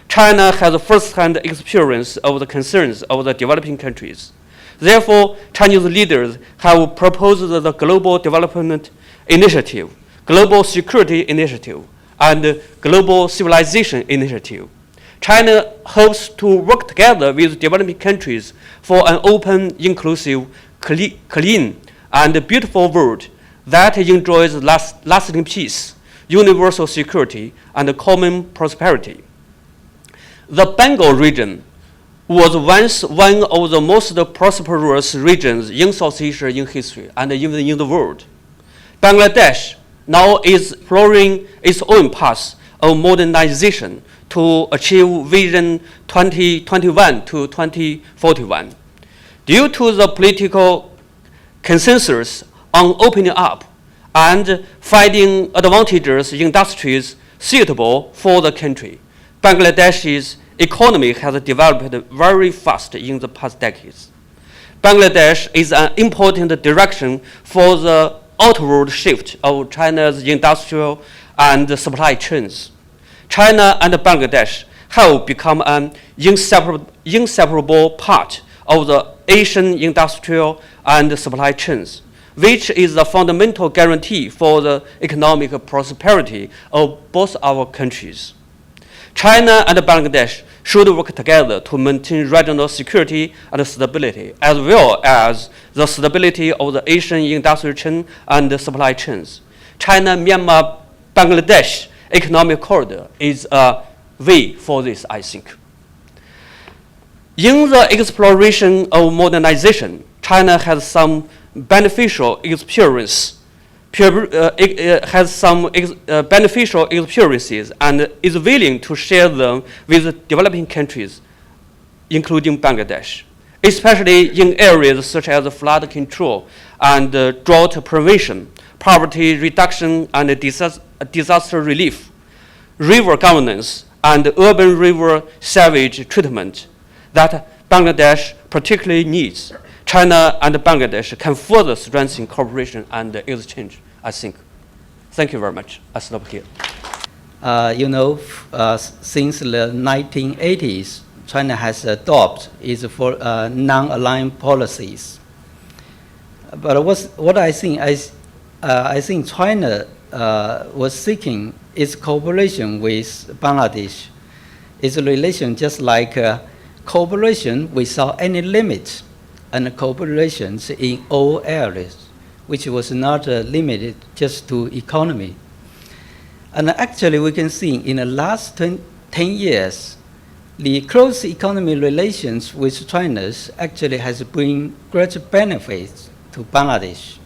Speaker 6: China has first-hand experience of the concerns of the developing countries. Therefore, Chinese leaders have proposed the Global Development Initiative, Global Security Initiative, and Global Civilization Initiative. China hopes to work together with developing countries for an open, inclusive, clean, and beautiful world that enjoys lasting peace, universal security, and common prosperity. The Bengal region was once one of the most prosperous regions in South Asia in history and even in the world. Bangladesh now is exploring its own path of modernization to achieve Vision 2021 to 2041. Due to the political consensus on opening up and finding advantageous industries suitable for the country, Bangladesh's economy has developed very fast in the past decades. Bangladesh is an important direction for the outward shift of China's industrial and supply chains. China and Bangladesh have become an inseparable part of the Asian industrial and supply chains, which is a fundamental guarantee for the economic prosperity of both our countries. China and Bangladesh should work together to maintain regional security and stability, as well as the stability of the Asian industrial chain and supply chains. China-Myanmar-Bangladesh economic corridor is a way for this, I think. In the exploration of modernization, China has some beneficial experiences and is willing to share them with developing countries, including Bangladesh, especially in areas such as flood control and drought prevention, poverty reduction and disaster relief, river governance, and urban river sewage treatment that Bangladesh particularly needs. China and Bangladesh can further strengthen cooperation and exchange, I think. Thank you very much. I stop here.
Speaker 7: Since the 1980s, China has adopted its non-aligned policies. But what I think China was seeking is cooperation with Bangladesh. It's a relation just like cooperation without any limits, and cooperations in all areas, which was not limited just to economy. And actually, we can see in the last 10 years, the close economic relations with China actually has bring great benefits to Bangladesh.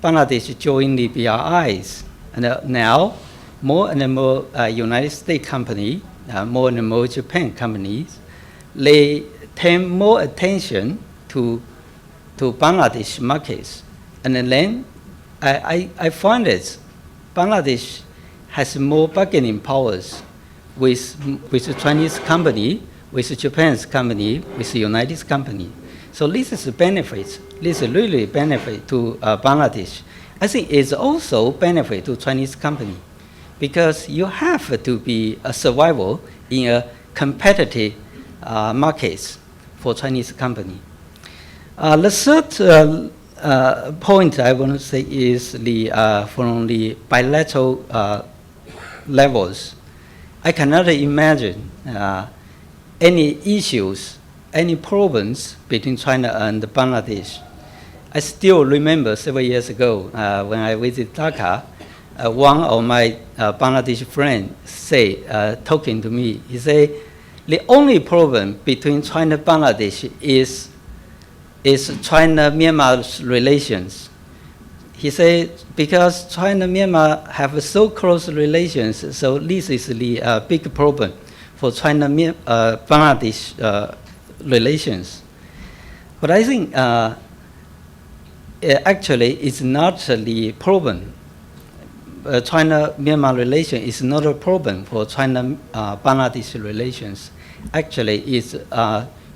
Speaker 7: Bangladesh joined the BRIs, and now more and more United States companies, more and more Japan companies, they pay more attention to Bangladesh markets. And then I find that Bangladesh has more bargaining powers with the Chinese company, with the Japanese company, with the United company. So this is a benefit. This is really benefit to Bangladesh. I think it's also benefit to Chinese company because you have to be a survival in a competitive markets for Chinese company. The third point I want to say is from the bilateral levels. I cannot imagine any issues, any problems between China and Bangladesh. I still remember several years ago when I visited Dhaka, one of my Bangladeshi friends talking to me, he said, the only problem between China and Bangladesh is China-Myanmar's relations. He said, because China-Myanmar have so close relations, so this is the big problem for China-Bangladesh relations. But I think actually it's not the problem. China-Myanmar relation is not a problem for China-Bangladesh relations. Actually, it's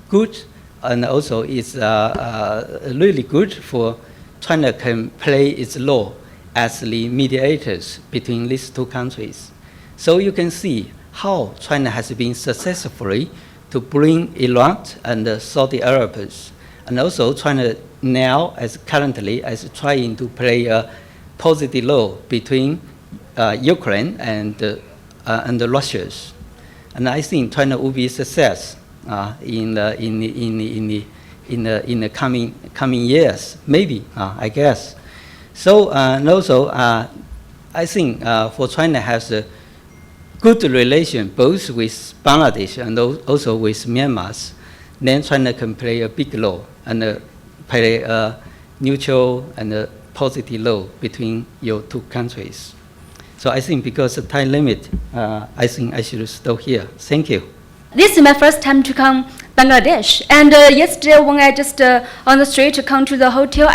Speaker 7: good, and also it's really good for China can play its role as the mediators between these two countries. So you can see how China has been successfully to bring Iran and Saudi Arabia, and also China now, as currently, is trying to play a positive role between Ukraine and the Russians. And I think China will be a success in the coming years, maybe, I guess. So, and also, I think for China has a good relation both with Bangladesh and also with Myanmar, then China can play a big role and play a neutral and a positive role between your two countries. So I think because of time limit, I think I should stop here. Thank you.
Speaker 8: This is my first time to come Bangladesh, and yesterday when I just on the street to come to the hotel,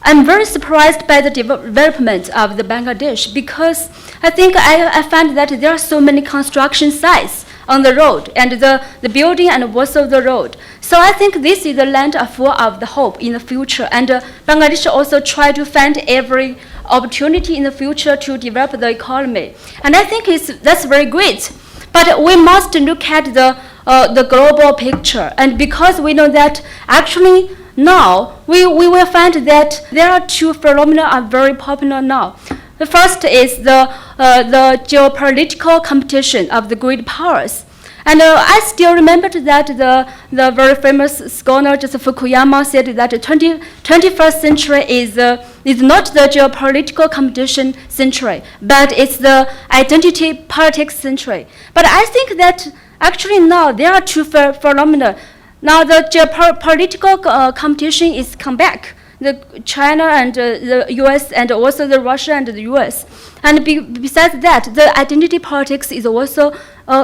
Speaker 8: I'm very surprised by the development of the Bangladesh because I think I find that there are so many construction sites on the road and the building and also the road. So I think this is the land full of the hope in the future, and Bangladesh also try to find every opportunity in the future to develop the economy. And I think that's very great. But we must look at the global picture, and because we know that actually now we will find that there are two phenomena are very popular now. The first is the geopolitical competition of the great powers. And I still remember that the very famous scholar just Fukuyama said that the 21st century is not the geopolitical competition century, but it's the identity politics century. But I think that actually now there are two phenomena. Now the geopolitical competition is come back. The China and the U.S. and also the Russia and the U.S. And besides that, the identity politics is also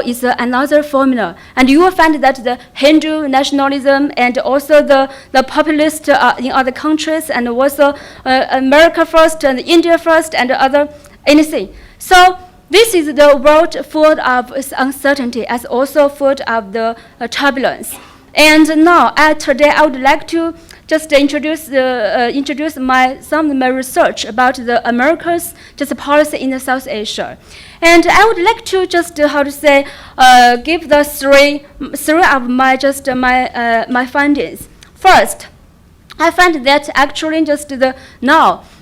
Speaker 8: is another formula. And you will find that the Hindu nationalism and also the populist in other countries and also America first and India first and other anything. So this is the world full of uncertainty as also full of the turbulence. And now, today, I would like to just introduce some of my research about the America's just policy in the South Asia, and I would like to just give the three of my my findings. First, I find that actually just the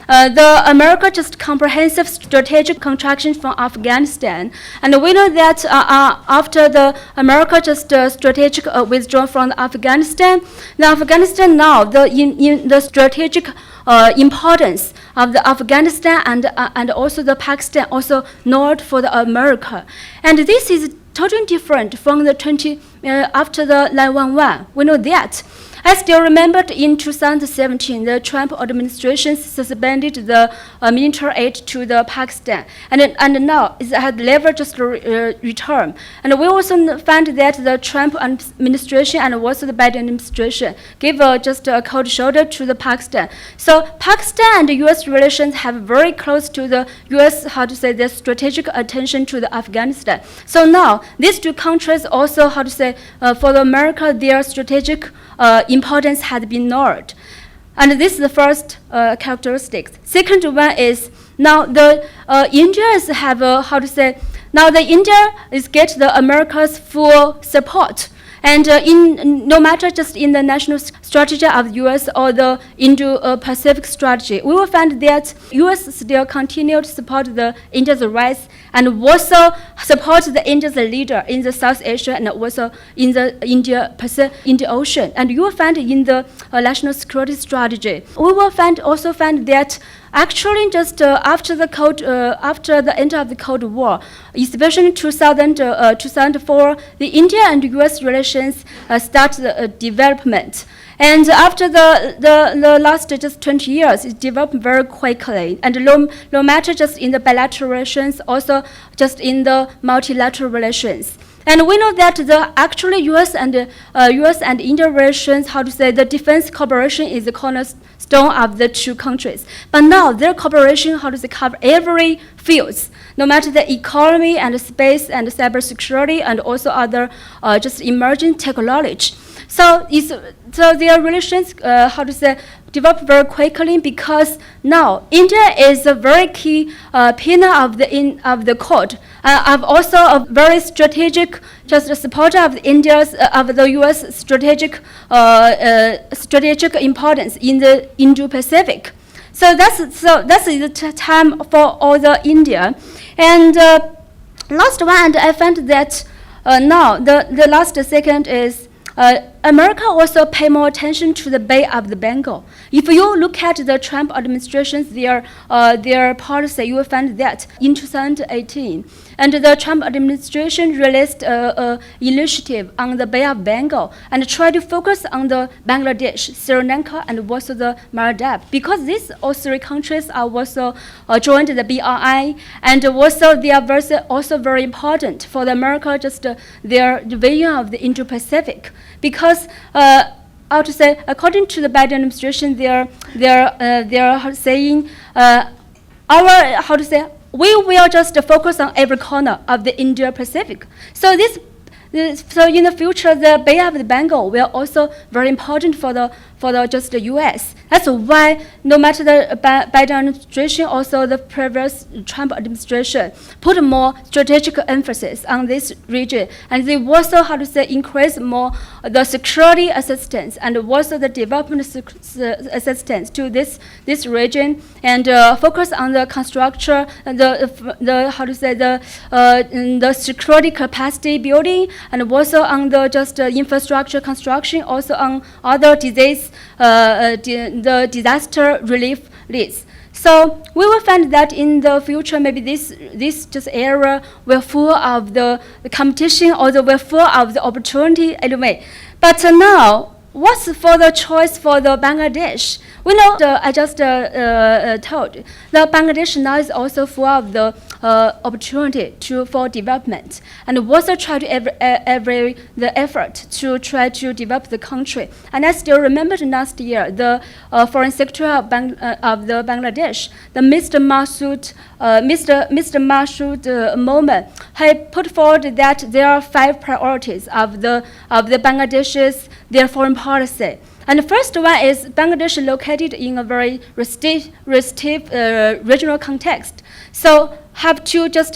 Speaker 8: America just comprehensive strategic contraction from Afghanistan, and we know that after the America just strategic withdrawal from Afghanistan, now the strategic importance of the Afghanistan and also the Pakistan also north for the America, and this is totally different from the after the 9/11. We know that. I still remember in 2017, the Trump administration suspended the military aid to the Pakistan, and now it has never just returned. And we also find that the Trump administration and also the Biden administration gave just a cold shoulder to the Pakistan. So Pakistan and the U.S. relations have very close to the U.S. Their strategic attention to the Afghanistan. So now these two countries also for the America, their strategic importance has been ignored. And this is the first characteristic. Second one is now the India is have now the India is get the America's full support. And no matter just in the national strategy of the U.S. or the Indo-Pacific strategy, we will find that U.S. still continue to support the India's rights and also support the India's leader in the South Asia and also in the Indian Ocean. And you will find in the national security strategy, we will also find that actually just after the end of the Cold War, especially in 2004, the India and U.S. relations start the development. And after the last just 20 years, it developed very quickly. And no matter just in the bilateral relations, also just in the multilateral relations. And we know that the actually U.S. and India relations, the defense cooperation is the cornerstone of the two countries. But now their cooperation, cover every fields, no matter the economy and space and cybersecurity and also other just emerging technology. So their relations, develop very quickly because now India is a very key pillar of the Quad. I've also a very strategic, just supporter of India's of the U.S. strategic importance in the Indo-Pacific. So that's the time for all the India. And last one, and I find that now the last second is. America also pay more attention to the Bay of the Bengal. If you look at the Trump administration's their policy, you will find that in 2018, and the Trump administration released an initiative on the Bay of Bengal and tried to focus on the Bangladesh, Sri Lanka, and also the Maldives, because these all three countries are also joined the BRI, and also they are also very important for the America, just their division of the Indo-Pacific. Because according to the Biden administration, they're saying we will just focus on every corner of the Indo-Pacific. So in the future, the Bay of the Bengal will also very important for the just the U.S. That's why no matter the Biden administration, also the previous Trump administration put more strategic emphasis on this region, and they also increase more the security assistance and also the development assistance to this region, and focus on the construction, the security capacity building, and also on the just infrastructure construction, also on other the disaster relief list. So we will find that in the future, maybe this just area will full of the competition, or will full of the opportunity anyway. But now, what's for the choice for the Bangladesh? We know I just told the Bangladesh now is also full of the opportunity for development, and also try to the effort to try to develop the country. And I still remember last year the foreign secretary of the Bangladesh, the Mr. Masud Momen, he put forward that there are 5 priorities of the Bangladesh's their foreign policy. And the first one is Bangladesh located in a very restrictive regional context. So have to just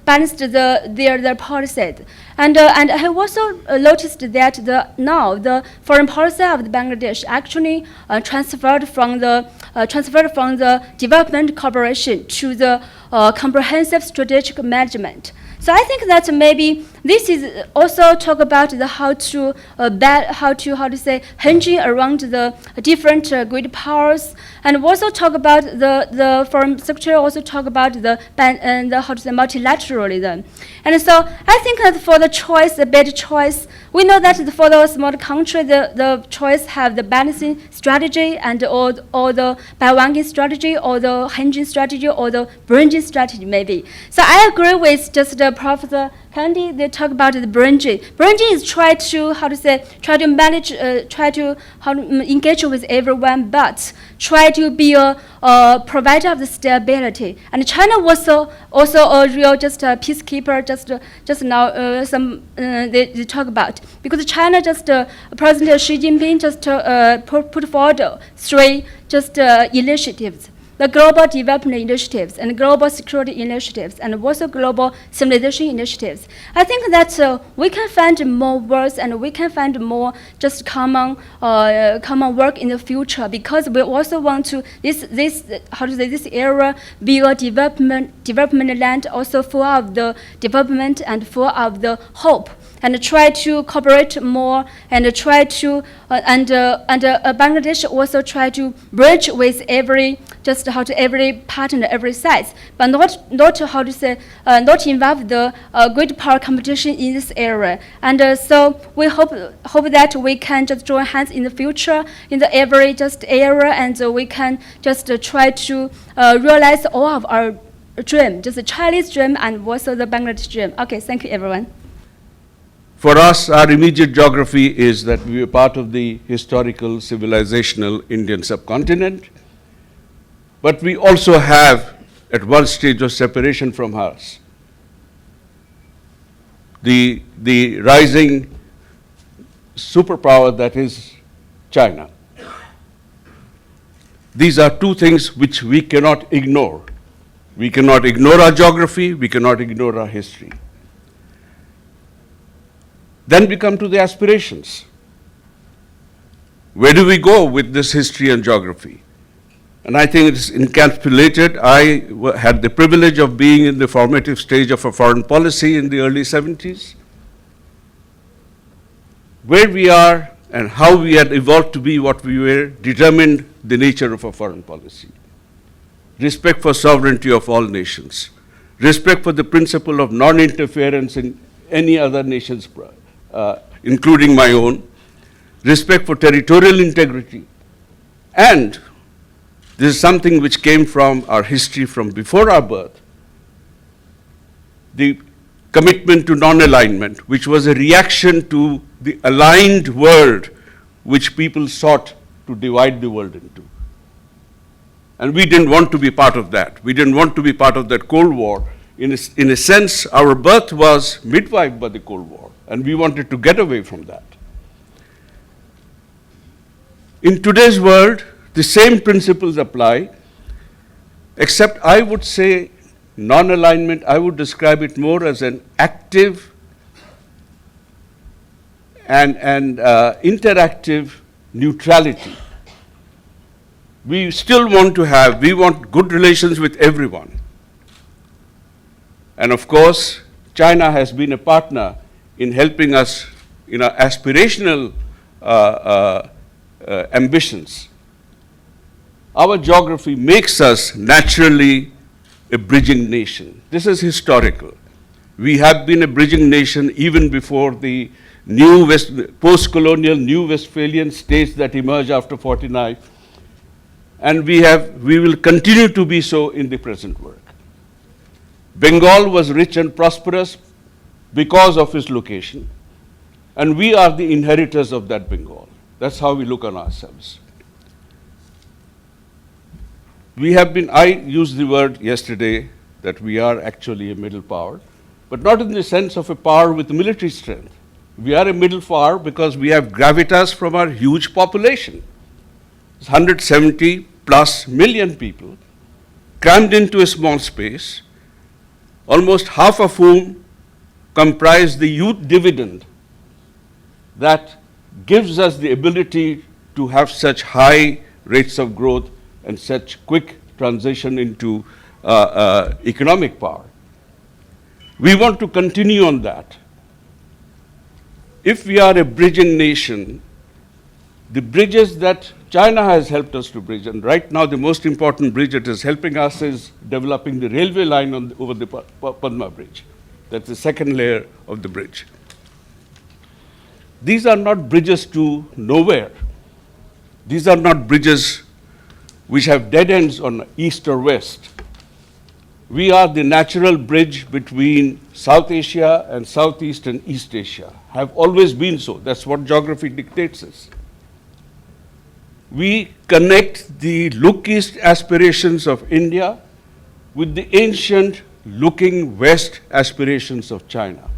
Speaker 8: balance their policies. And I also noticed that now the foreign policy of the Bangladesh actually transferred from the development cooperation to the comprehensive strategic management. So I think that maybe this is also talk about the how to hinging around the different great powers, and also talk about the foreign secretary also talk about the multilateralism. And so I think that for the choice, the better choice, we know that for the small country, the choice have the balancing strategy and or the Baiwangin strategy or the hinging strategy or the bridging strategy maybe. So I agree with just Professor Candy. They talk about the bridging. Bridging is try to manage, engage with everyone, but try to be a provider of the stability. And China was also a real just a peacekeeper. Just now they talk about, because China just President Xi Jinping just put forward three just initiatives: the global development initiatives and global security initiatives and also global civilization initiatives. I think that we can find more words and we can find more just common work in the future, because we also want to this area be a development land, also full of the development and full of the hope, and try to cooperate more and try to Bangladesh also try to bridge with every partner, every side, but not involve the great power competition in this area. And so we hope that we can just join hands in the future in the every just area, and we can just try to realize all of our dream, just the Chinese dream and also the Bangladesh dream. Okay, thank you everyone.
Speaker 9: For us, our immediate geography is that we are part of the historical, civilizational Indian subcontinent, but we also have, at one stage of separation from us, the rising superpower that is China. These are two things which we cannot ignore. We cannot ignore our geography, we cannot ignore our history. Then we come to the aspirations. Where do we go with this history and geography? And I think it's encapsulated. I had the privilege of being in the formative stage of a foreign policy in the early 70s. Where we are and how we had evolved to be what we were determined the nature of a foreign policy. Respect for sovereignty of all nations. Respect for the principle of non-interference in any other nation's including my own, respect for territorial integrity, and this is something which came from our history from before our birth, the commitment to non-alignment, which was a reaction to the aligned world which people sought to divide the world into. And we didn't want to be part of that. We didn't want to be part of that Cold War. In a sense, our birth was midwifed by the Cold War, and we wanted to get away from that. In today's world, the same principles apply, except I would say non-alignment, I would describe it more as an active and interactive neutrality. We still want we want good relations with everyone. And of course, China has been a partner in helping us in our aspirational ambitions. Our geography makes us naturally a bridging nation. This is historical. We have been a bridging nation even before the new post-colonial New Westphalian states that emerged after 49. And we will continue to be so in the present work. Bengal was rich and prosperous because of its location, and we are the inheritors of that Bengal. That's how we look on ourselves. I used the word yesterday that we are actually a middle power, but not in the sense of a power with military strength. We are a middle power because we have gravitas from our huge population. It's 170 plus million people crammed into a small space, almost half of whom comprise the youth dividend that gives us the ability to have such high rates of growth and such quick transition into economic power. We want to continue on that. if we are a bridging nation, the bridges that China has helped us to bridge, and right now the most important bridge it is helping us is developing the railway line over the Padma Bridge. That's the second layer of the bridge. These are not bridges to nowhere. These are not bridges which have dead ends on east or west. We are the natural bridge between South Asia and Southeast and East Asia, have always been so. That's what geography dictates us. We connect the look-east aspirations of India with the ancient looking west aspirations of China.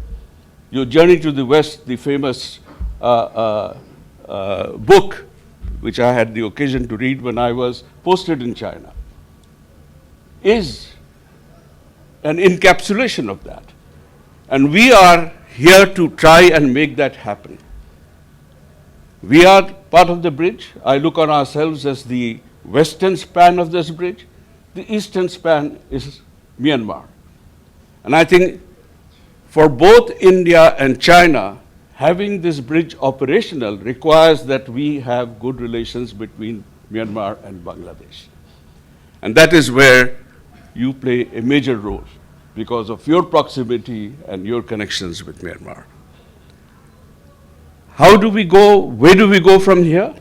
Speaker 9: Your Journey to the West, the famous book, which I had the occasion to read when I was posted in China, is an encapsulation of that. And we are here to try and make that happen. We are part of the bridge. I look on ourselves as the western span of this bridge. The eastern span is Myanmar. And I think for both India and China, having this bridge operational requires that we have good relations between Myanmar and Bangladesh. And that is where you play a major role because of your proximity and your connections with Myanmar. How do we go? Where do we go from here?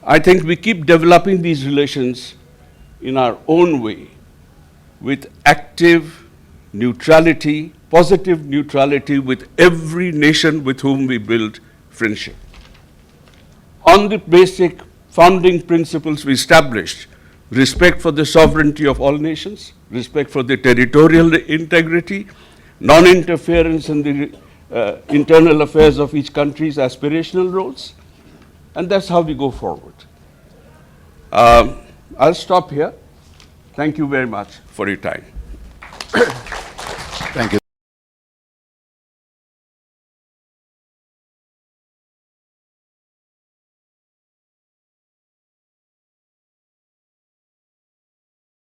Speaker 9: I think we keep developing these relations in our own way with active neutrality, positive neutrality with every nation with whom we build friendship. On the basic founding principles we established, respect for the sovereignty of all nations, respect for the territorial integrity, non-interference in the internal affairs of each country's aspirational roles, and that's how we go forward. I'll stop here. Thank you very much for your time.
Speaker 2: Thank you.